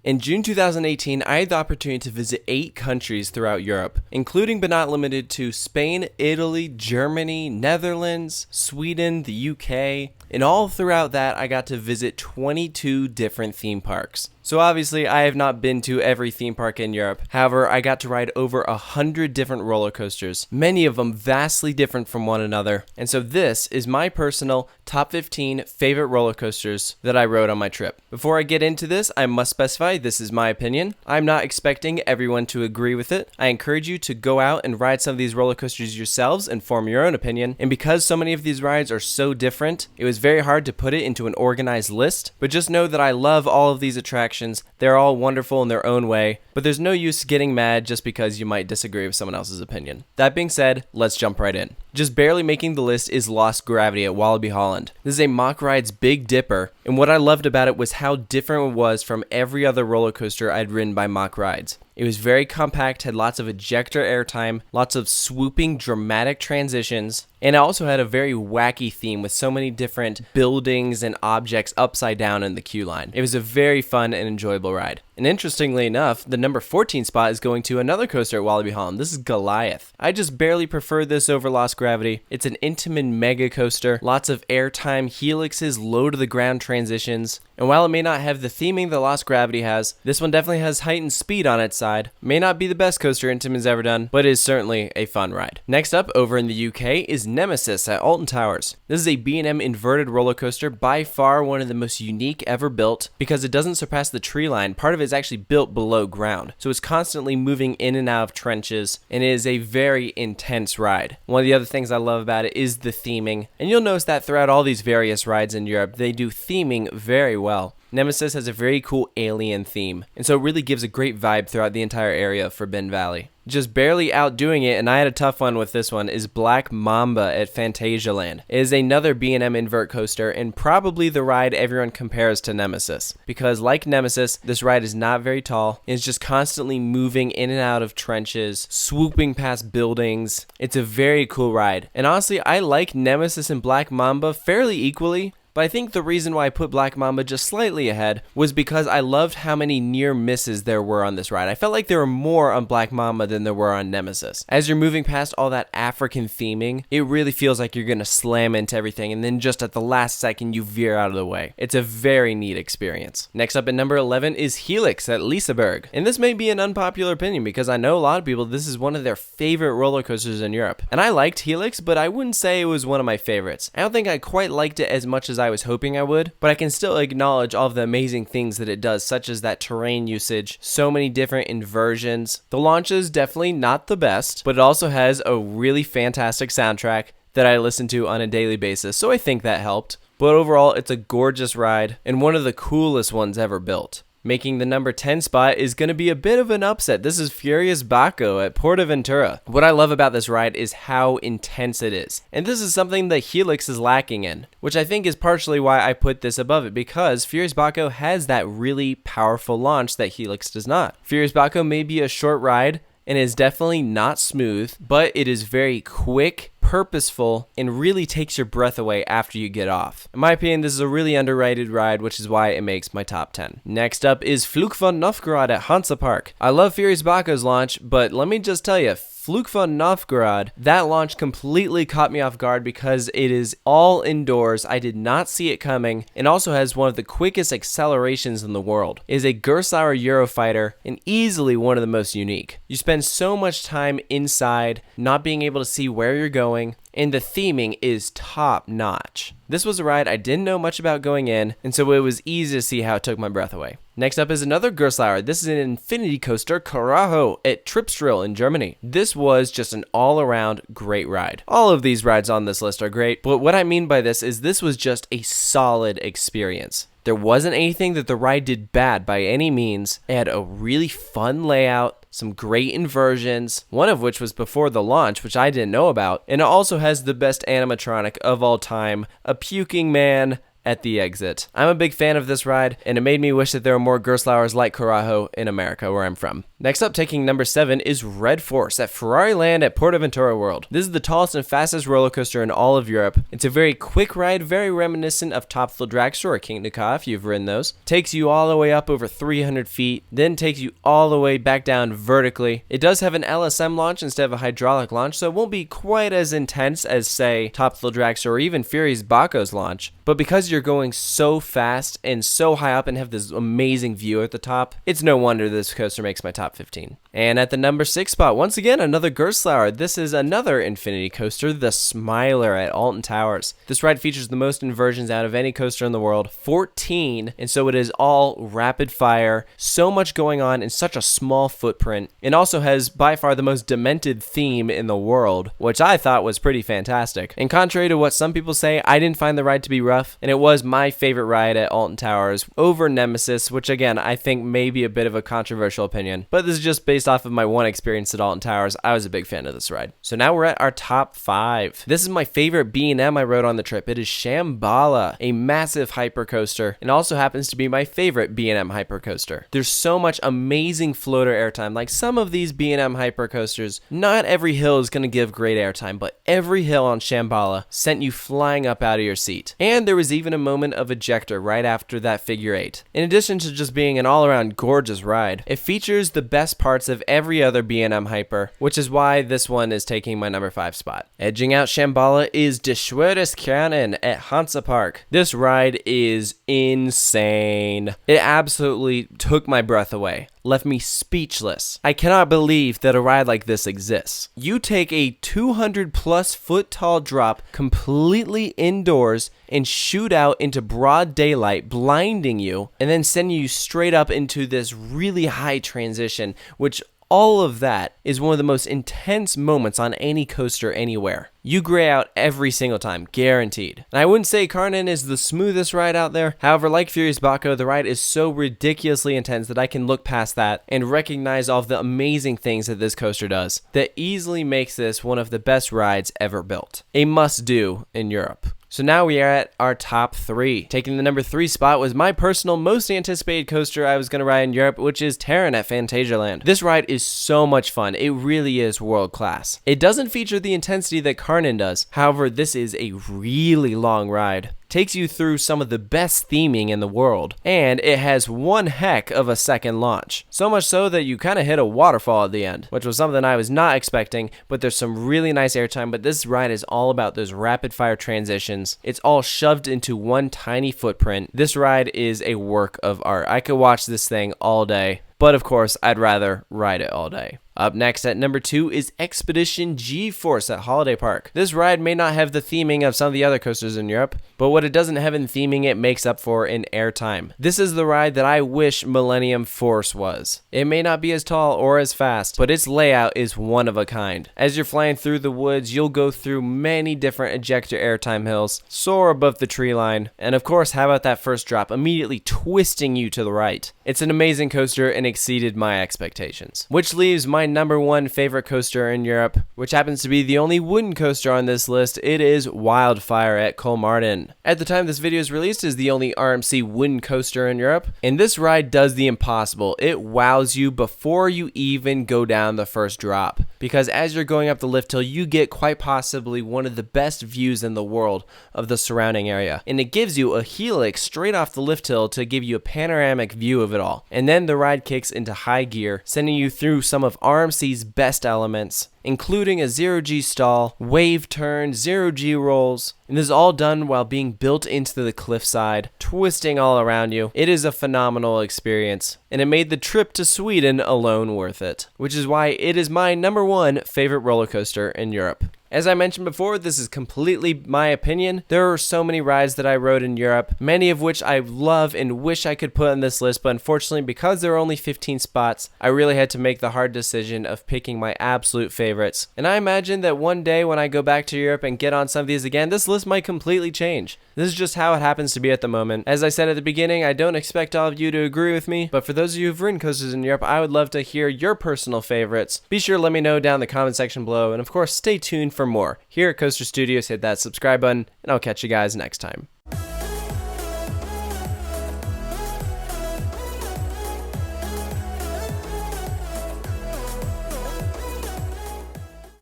In June 2018, I had the opportunity to visit 8 countries throughout Europe, including but not limited to Spain, Italy, Germany, Netherlands, Sweden, the UK, and all throughout that I got to visit 22 different theme parks. So obviously I have not been to every theme park in Europe. However, I got to ride over 100 different roller coasters, many of them vastly different from one another. And so this is my personal top 15 favorite roller coasters that I rode on my trip. Before I get into this, I must specify this is my opinion. I'm not expecting everyone to agree with it. I encourage you to go out and ride some of these roller coasters yourselves and form your own opinion. And because so many of these rides are so different, it was very hard to put it into an organized list. But just know that I love all of these attractions. They're all wonderful in their own way, but there's no use getting mad just because you might disagree with someone else's opinion. That being said, let's jump right in. Just barely making the list is Lost Gravity at WALIBI, Holland. This is a Mach Ride's Big Dipper, and what I loved about it was how different it was from every other roller coaster I'd ridden by Mach Rides. It was very compact, had lots of ejector airtime, lots of swooping dramatic transitions, and it also had a very wacky theme with so many different buildings and objects upside down in the queue line. It was a very fun and enjoyable ride. And interestingly enough, the number 14 spot is going to another coaster at WALIBI Holland. This is Goliath. I just barely prefer this over Lost Gravity. It's an intimate mega coaster, lots of airtime, helixes, low to the ground transitions. And while it may not have the theming that Lost Gravity has, this one definitely has heightened speed on its side. May not be the best coaster Intamin has ever done, but is certainly a fun ride. Next up, over in the UK, is Nemesis at Alton Towers. This is a B&M inverted roller coaster, by far one of the most unique ever built, because it doesn't surpass the tree line. Part of it is actually built below ground, so it's constantly moving in and out of trenches, and it is a very intense ride. One of the other things I love about it is the theming, and you'll notice that throughout all these various rides in Europe, they do theming very well. Nemesis has a very cool alien theme, and so it really gives a great vibe throughout the entire area of Forbidden Valley. Just barely outdoing it, and I had a tough one with this one, is Black Mamba at Phantasialand. It is another B&M invert coaster, and probably the ride everyone compares to Nemesis. Because like Nemesis, this ride is not very tall, and it's just constantly moving in and out of trenches, swooping past buildings. It's a very cool ride. And honestly, I like Nemesis and Black Mamba fairly equally. But I think the reason why I put Black Mamba just slightly ahead was because I loved how many near misses there were on this ride. I felt like there were more on Black Mamba than there were on Nemesis. As you're moving past all that African theming, it really feels like you're going to slam into everything, and then just at the last second you veer out of the way. It's a very neat experience. Next up at number 11 is HELIX at LISEBERG. And this may be an unpopular opinion because I know a lot of people this is one of their favorite roller coasters in Europe. And I liked HELIX, but I wouldn't say it was one of my favorites. I don't think I quite liked it as much as I was hoping I would, but I can still acknowledge all of the amazing things that it does, such as that terrain usage, so many different inversions. The launch is definitely not the best, but it also has a really fantastic soundtrack that I listen to on a daily basis, so I think that helped. But overall, it's a gorgeous ride and one of the coolest ones ever built. Making the number 10 spot is going to be a bit of an upset. This is FURIUS BACO at PORTAVENTURA. What I love about this ride is how intense it is. And this is something that HELIX is lacking in, which I think is partially why I put this above it, because FURIUS BACO has that really powerful launch that HELIX does not. FURIUS BACO may be a short ride and is definitely not smooth, but it is very quick, purposeful, and really takes your breath away after you get off. In my opinion, this is a really underrated ride, which is why it makes my top 10. Next up is FLUCH von Novgorod at HANSA Park. I love FURIUS BACO's launch, but let me just tell you, FLUCH von Novgorod, that launch completely caught me off guard because it is all indoors. I did not see it coming, and also has one of the quickest accelerations in the world. It is a Gerstlauer Eurofighter and easily one of the most unique. You spend so much time inside, not being able to see where you're going, and the theming is top notch. This was a ride I didn't know much about going in, and so it was easy to see how it took my breath away. Next up is another Gerstlauer. This is an infinity coaster, KARACHO, at TRIPSDRILL in Germany. This was just an all-around great ride. All of these rides on this list are great, but what I mean by this is this was just a solid experience. There wasn't anything that the ride did bad by any means. It had a really fun layout, some great inversions, one of which was before the launch, which I didn't know about, and it also has the best animatronic of all time, a puking man at the exit. I'm a big fan of this ride, and it made me wish that there were more Gerstlauers like KARACHO in America, where I'm from. Next up, taking number 7 is Red Force at Ferrari Land at PORTAVENTURA World. This is the tallest and fastest roller coaster in all of Europe. It's a very quick ride, very reminiscent of Top Thrill Dragster or King Ka if you've ridden those. Takes you all the way up over 300 feet, then takes you all the way back down vertically. It does have an LSM launch instead of a hydraulic launch, so it won't be quite as intense as, say, Top Thrill Dragster or even FURIUS BACO's launch. But because you're going so fast and so high up and have this amazing view at the top, it's no wonder this coaster makes my top 15. And at the number 6 spot, once again, another Gerstlauer. This is another infinity coaster, the Smiler at Alton Towers. This ride features the most inversions out of any coaster in the world, 14, and so it is all rapid fire, so much going on in such a small footprint, and also has by far the most demented theme in the world, which I thought was pretty fantastic. And contrary to what some people say, I didn't find the ride to be rough, and it was my favorite ride at Alton Towers over Nemesis, which again, I think may be a bit of a controversial opinion, but this is just based off of my one experience at Alton Towers. I was a big fan of this ride. So now we're at our top 5. This is my favorite B&M I rode on the trip. It is SHAMBHALA, a massive hypercoaster, and also happens to be my favorite B&M hypercoaster. There's so much amazing floater airtime. Like some of these B&M hypercoasters, not every hill is going to give great airtime, but every hill on SHAMBHALA sent you flying up out of your seat. And there was even a moment of ejector right after that figure 8. In addition to just being an all-around gorgeous ride, it features the best parts of every other B&M hyper, which is why this one is taking my number 5 spot. Edging out SHAMBHALA is SCHWUR Canon at HANSA Park. This ride is insane. It absolutely took my breath away, left me speechless. I cannot believe that a ride like this exists. You take a 200 plus foot tall drop completely indoors and shoot out into broad daylight, blinding you, and then sending you straight up into this really high transition, which all of that is one of the most intense moments on any coaster anywhere. You gray out every single time, guaranteed. And I wouldn't say Canon is the smoothest ride out there. However, like FURIUS BACO, the ride is so ridiculously intense that I can look past that and recognize all of the amazing things that this coaster does that easily makes this one of the best rides ever built. A must-do in Europe. So now we are at our top 3. Taking the number 3 spot was my personal most anticipated coaster I was going to ride in Europe, which is TARON at PHANTASIALAND. This ride is so much fun. It really is world class. It doesn't feature the intensity that Canon does. However, this is a really long ride. Takes you through some of the best theming in the world, and it has one heck of a second launch. So much so that you kind of hit a waterfall at the end, which was something I was not expecting, but there's some really nice airtime. But this ride is all about those rapid fire transitions. It's all shoved into one tiny footprint. This ride is a work of art. I could watch this thing all day, but of course I'd rather ride it all day. Up next at number 2 is Expedition GeForce at Holiday Park. This ride may not have the theming of some of the other coasters in Europe, but what it doesn't have in theming, it makes up for in airtime. This is the ride that I wish Millennium Force was. It may not be as tall or as fast, but its layout is one of a kind. As you're flying through the woods, you'll go through many different ejector airtime hills, soar above the tree line, and of course, how about that first drop, immediately twisting you to the right. It's an amazing coaster and exceeded my expectations. Which leaves my number 1 favorite coaster in Europe, which happens to be the only wooden coaster on this list. It is WILDFIRE at Kolmarden. At the time this video is released, is the only RMC wooden coaster in Europe, and this ride does the impossible. It wows you before you even go down the first drop, because as you're going up the lift hill, you get quite possibly one of the best views in the world of the surrounding area, and it gives you a helix straight off the lift hill to give you a panoramic view of it all. And then the ride kicks into high gear, sending you through some of RMC's best elements, including a 0G stall, wave turn, 0G rolls, and this is all done while being built into the cliffside, twisting all around you. It is a phenomenal experience, and it made the trip to Sweden alone worth it, which is why it is my number 1 favorite roller coaster in Europe. As I mentioned before, this is completely my opinion. There are so many rides that I rode in Europe, many of which I love and wish I could put on this list, but unfortunately, because there are only 15 spots, I really had to make the hard decision of picking my absolute favorites. And I imagine that one day when I go back to Europe and get on some of these again, this list might completely change. This is just how it happens to be at the moment. As I said at the beginning, I don't expect all of you to agree with me, but for those of you who've ridden coasters in Europe, I would love to hear your personal favorites. Be sure to let me know down in the comment section below, and of course, stay tuned for more. Here at Coaster Studios, hit that subscribe button, and I'll catch you guys next time.